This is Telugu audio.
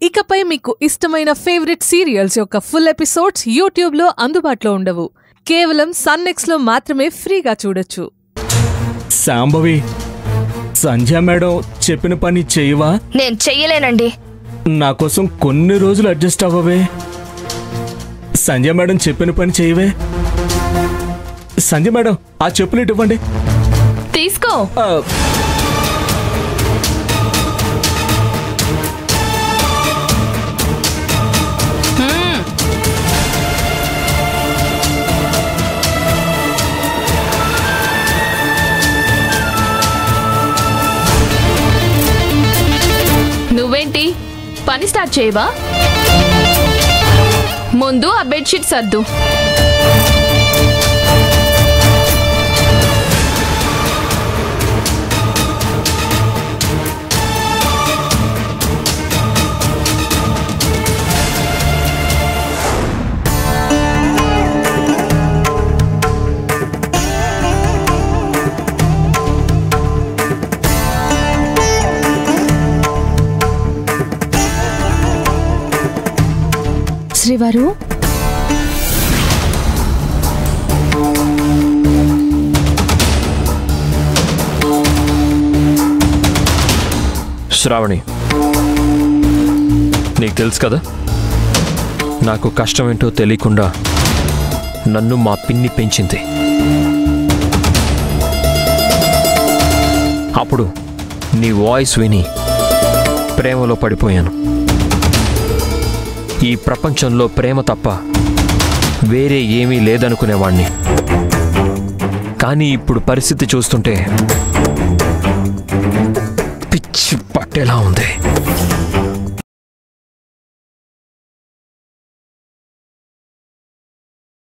ఇకపై మీకు ఇష్టమైన ఫేవరెట్ సీరియల్స్ యొక్క ఫుల్ ఎపిసోడ్స్ యూట్యూబ్లో అందుబాటులో ఉండవు. కేవలం సన్నెక్స్లో మాత్రమే ఫ్రీగా చూడొచ్చు. శాంభవి, సంధ్య మేడం చెప్పిన పని చేయవా? నేను చెయ్యలేనండి. నా కోసం కొన్ని రోజులు అడ్జస్ట్ అవ్వవే. సంధ్య మేడం చెప్పిన పని చేయవే. సంధ్య మేడం, ఆ చెప్పులు ఇవ్వండి. తీసుకో. నువ్వేంటి పని స్టార్ట్ చేయవా? ముందు ఆ బెడ్షీట్ సర్దు. శ్రీవారు, శ్రావణి, నీకు తెలుసు కదా, నాకు కష్టమేంటో తెలియకుండా నన్ను మా పిన్ని పెంచింది. అప్పుడు నీ వాయిస్ విని ప్రేమలో పడిపోయాను. ఈ ప్రపంచంలో ప్రేమ తప్ప వేరే ఏమీ లేదనుకునేవాణ్ణి. కానీ ఇప్పుడు పరిస్థితి చూస్తుంటే పిచ్చి పట్టేలా ఉంది.